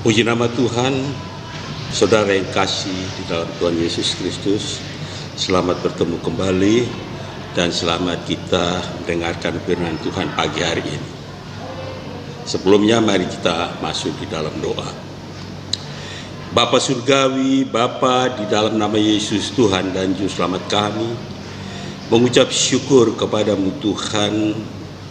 Puji nama Tuhan, saudara yang kasih di dalam Tuhan Yesus Kristus. Selamat bertemu kembali dan selamat kita mendengarkan firman Tuhan pagi hari ini. Sebelumnya mari kita masuk di dalam doa. Bapa Surgawi, Bapa di dalam nama Yesus Tuhan dan Juru Selamat kami, mengucap syukur kepadamu Tuhan,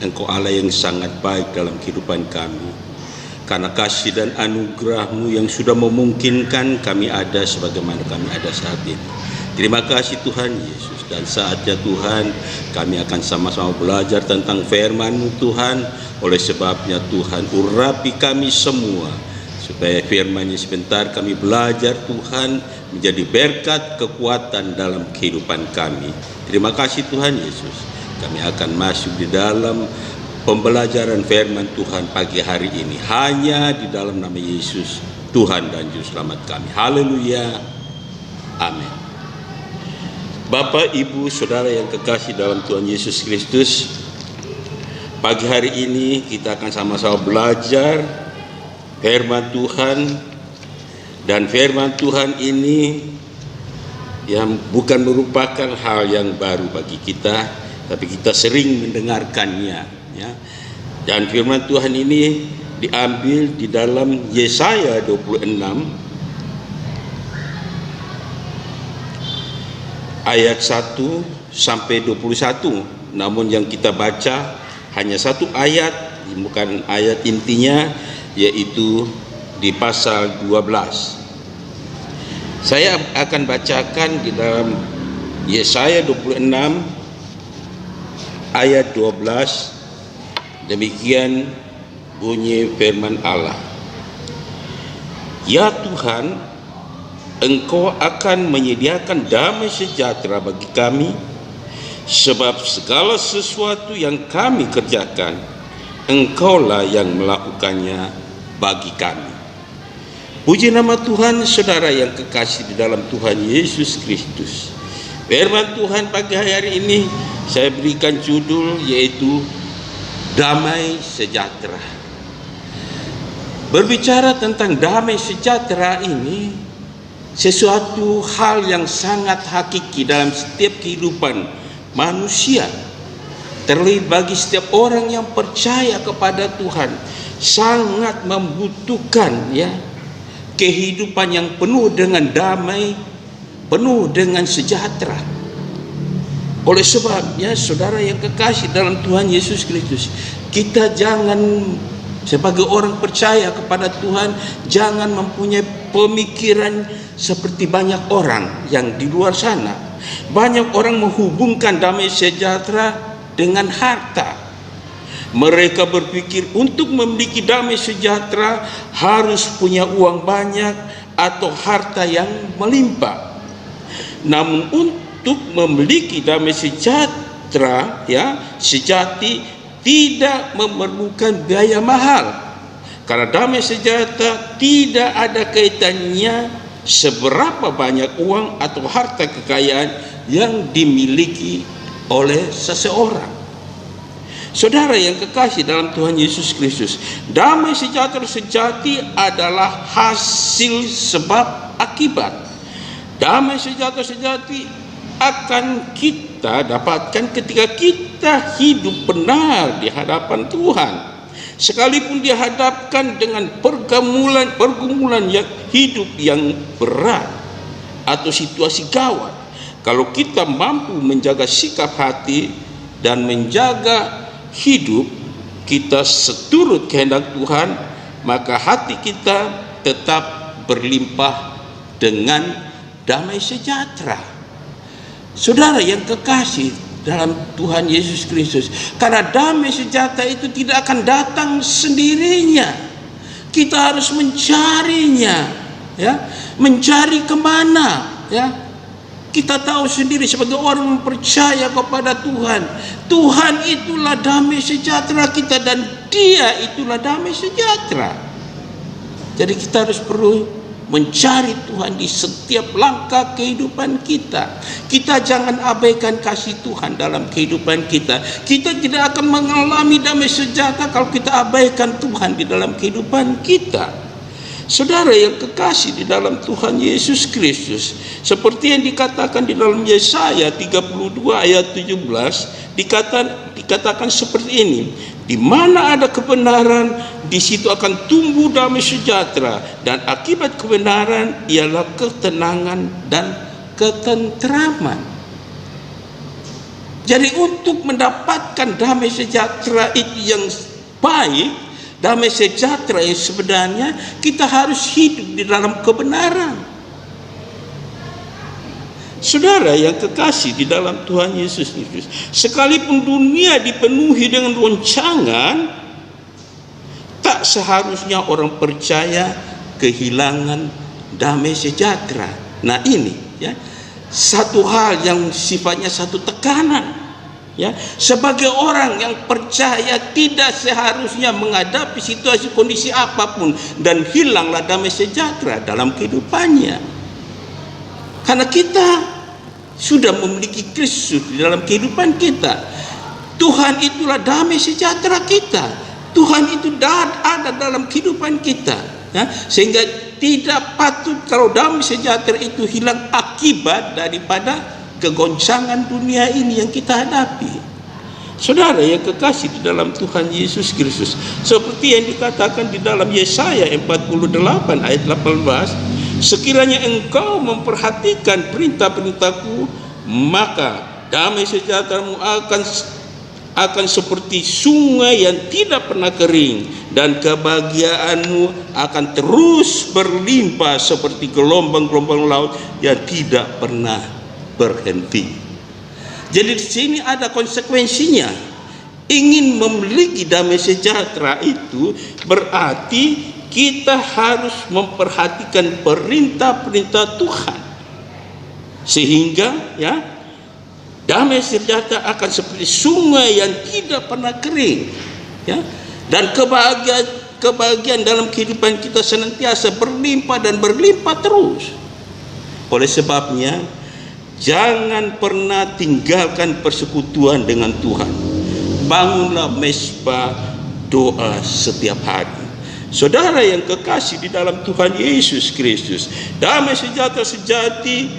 Engkau Allah yang sangat baik dalam kehidupan kami. Karena kasih dan anugerah-Mu yang sudah memungkinkan kami ada sebagaimana kami ada saat ini. Terima kasih Tuhan Yesus, dan saatnya Tuhan kami akan sama-sama belajar tentang firman-Mu Tuhan. Oleh sebabnya Tuhan urapi kami semua, supaya firman-Nya sebentar kami belajar Tuhan menjadi berkat kekuatan dalam kehidupan kami. Terima kasih Tuhan Yesus. Kami akan masuk di dalam pembelajaran firman Tuhan pagi hari ini hanya di dalam nama Yesus Tuhan dan Juru Selamat kami. Haleluya. Amin. Bapak, Ibu, Saudara yang kekasih dalam Tuhan Yesus Kristus, pagi hari ini kita akan sama-sama belajar firman Tuhan. Dan firman Tuhan ini yang bukan merupakan hal yang baru bagi kita, tapi kita sering mendengarkannya, ya. Dan firman Tuhan ini diambil di dalam Yesaya 26 ayat 1 sampai 21. Namun yang kita baca hanya satu ayat, bukan ayat intinya, yaitu di pasal 12. Saya akan bacakan di dalam Yesaya 26 ayat 12. Demikian bunyi firman Allah. Ya Tuhan, Engkau akan menyediakan damai sejahtera bagi kami, sebab segala sesuatu yang kami kerjakan, Engkaulah yang melakukannya bagi kami. Puji nama Tuhan, saudara yang kekasih di dalam Tuhan Yesus Kristus. Firman Tuhan pagi hari ini saya berikan judul yaitu damai sejahtera. Berbicara tentang damai sejahtera ini sesuatu hal yang sangat hakiki dalam setiap kehidupan manusia. Terlebih bagi setiap orang yang percaya kepada Tuhan, sangat membutuhkan, ya, kehidupan yang penuh dengan damai, penuh dengan sejahtera. Oleh sebabnya, saudara yang kekasih dalam Tuhan Yesus Kristus, kita jangan sebagai orang percaya kepada Tuhan, jangan mempunyai pemikiran seperti banyak orang yang di luar sana. Banyak orang menghubungkan damai sejahtera dengan harta. Mereka berpikir untuk memiliki damai sejahtera harus punya uang banyak atau harta yang melimpah. Namun untuk memiliki damai sejahtera, ya, sejati, tidak memerlukan biaya mahal. Karena damai sejahtera tidak ada kaitannya seberapa banyak uang atau harta kekayaan yang dimiliki oleh seseorang. Saudara yang kekasih dalam Tuhan Yesus Kristus, damai sejahtera sejati adalah hasil sebab akibat. Damai sejahtera sejati akan kita dapatkan ketika kita hidup benar di hadapan Tuhan. Sekalipun dihadapkan dengan pergumulan yang hidup yang berat atau situasi gawat, kalau kita mampu menjaga sikap hati dan menjaga hidup kita seturut kehendak Tuhan, maka hati kita tetap berlimpah dengan damai sejahtera. Saudara yang kekasih dalam Tuhan Yesus Kristus, karena damai sejahtera itu tidak akan datang sendirinya. Kita harus mencarinya, ya, mencari kemana, ya. Kita tahu sendiri sebagai orang yang percaya kepada Tuhan, Tuhan itulah damai sejahtera kita dan Dia itulah damai sejahtera. Jadi kita harus perlu mencari Tuhan di setiap langkah kehidupan kita. Kita jangan abaikan kasih Tuhan dalam kehidupan kita. Kita tidak akan mengalami damai sejahtera kalau kita abaikan Tuhan di dalam kehidupan kita. Saudara yang kekasih di dalam Tuhan Yesus Kristus, seperti yang dikatakan di dalam Yesaya 32 ayat 17, dikatakan seperti ini, di mana ada kebenaran, di situ akan tumbuh damai sejahtera, dan akibat kebenaran ialah ketenangan dan ketentraman. Jadi untuk mendapatkan damai sejahtera itu yang baik, damai sejahtera yang sebenarnya, kita harus hidup di dalam kebenaran. Saudara yang kekasih di dalam Tuhan Yesus Kristus, sekalipun dunia dipenuhi dengan goncangan, tak seharusnya orang percaya kehilangan damai sejahtera. Nah ini ya, satu hal yang sifatnya satu tekanan. Ya, sebagai orang yang percaya tidak seharusnya menghadapi situasi kondisi apapun dan hilanglah damai sejahtera dalam kehidupannya. Karena kita sudah memiliki Kristus di dalam kehidupan kita. Tuhan itulah damai sejahtera kita. Tuhan itu ada dalam kehidupan kita. Ya, sehingga tidak patut kalau damai sejahtera itu hilang akibat daripada kegoncangan dunia ini yang kita hadapi. Saudara yang kekasih di dalam Tuhan Yesus Kristus, seperti yang dikatakan di dalam Yesaya 48 ayat 18, sekiranya engkau memperhatikan perintah-perintahku, maka damai sejahteramu akan seperti sungai yang tidak pernah kering, dan kebahagiaanmu akan terus berlimpah seperti gelombang-gelombang laut yang tidak pernah berhenti. Jadi di sini ada konsekuensinya. Ingin memiliki damai sejahtera itu berarti kita harus memperhatikan perintah-perintah Tuhan, sehingga ya damai sejahtera akan seperti sungai yang tidak pernah kering, ya, dan kebahagiaan dalam kehidupan kita senantiasa berlimpah dan berlimpah terus. Oleh sebabnya, jangan pernah tinggalkan persekutuan dengan Tuhan. Bangunlah mesbah doa setiap hari. Saudara yang kekasih di dalam Tuhan Yesus Kristus, damai sejahtera sejati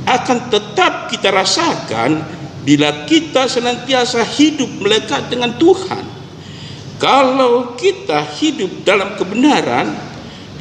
akan tetap kita rasakan bila kita senantiasa hidup melekat dengan Tuhan. Kalau kita hidup dalam kebenaran,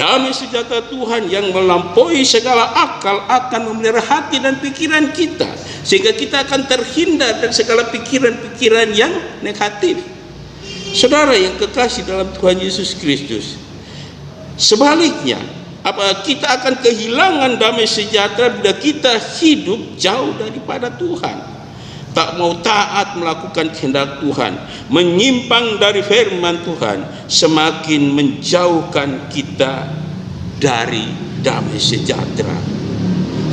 damai sejahtera Tuhan yang melampaui segala akal akan memelihara hati dan pikiran kita, sehingga kita akan terhindar dari segala pikiran-pikiran yang negatif. Saudara yang kekasih dalam Tuhan Yesus Kristus, sebaliknya, kita akan kehilangan damai sejahtera bila kita hidup jauh daripada Tuhan, tak mau taat melakukan kehendak Tuhan, menyimpang dari firman Tuhan, semakin menjauhkan kita dari damai sejahtera.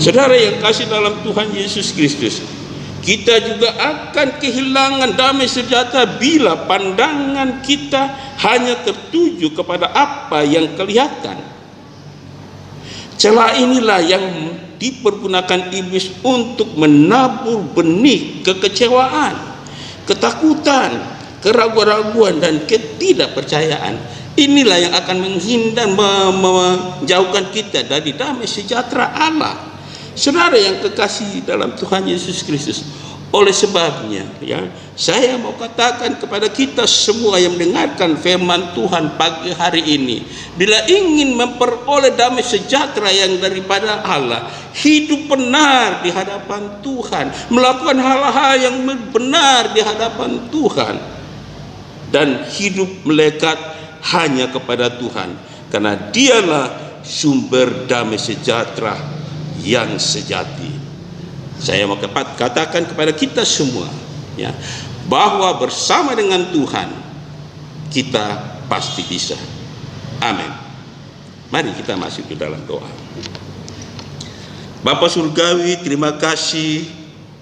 Saudara yang kasih dalam Tuhan Yesus Kristus, kita juga akan kehilangan damai sejahtera bila pandangan kita hanya tertuju kepada apa yang kelihatan. Celah inilah yang dipergunakan iblis untuk menabur benih kekecewaan, ketakutan, keraguan-raguan dan ketidakpercayaan. Inilah yang akan menghindar, menjauhkan kita dari damai sejahtera Allah. Saudara yang kekasih dalam Tuhan Yesus Kristus, oleh sebabnya ya, saya mau katakan kepada kita semua yang mendengarkan firman Tuhan pagi hari ini, bila ingin memperoleh damai sejahtera yang daripada Allah, hidup benar di hadapan Tuhan, melakukan hal-hal yang benar di hadapan Tuhan, dan hidup melekat hanya kepada Tuhan, karena Dialah sumber damai sejahtera yang sejati. Saya mau katakan kepada kita semua ya, bahwa bersama dengan Tuhan kita pasti bisa. Amin. Mari kita masuk ke dalam doa. Bapa Surgawi, terima kasih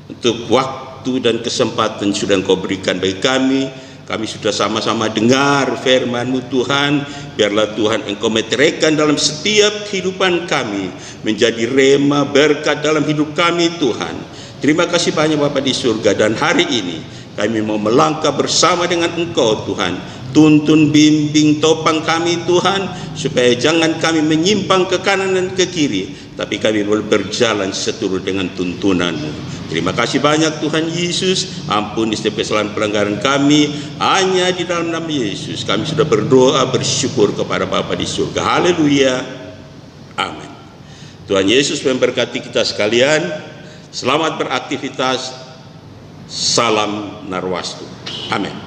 untuk waktu dan kesempatan sudah Engkau berikan bagi kami. Kami sudah sama-sama dengar firman-Mu Tuhan. Biarlah Tuhan Engkau meteraikan dalam setiap kehidupan kami, menjadi rema berkat dalam hidup kami Tuhan. Terima kasih banyak Bapa di surga, dan hari ini kami mau melangkah bersama dengan Engkau Tuhan. Tuntun, bimbing, topang kami Tuhan, supaya jangan kami menyimpang ke kanan dan ke kiri, tapi kami boleh berjalan seturut dengan tuntunan-Mu. Terima kasih banyak Tuhan Yesus. Ampuni setiap kesalahan pelanggaran kami. Hanya di dalam nama Yesus kami sudah berdoa, bersyukur kepada Bapa di surga. Haleluya. Amin. Tuhan Yesus memberkati kita sekalian. Selamat beraktivitas. Salam Narwastu. Amin.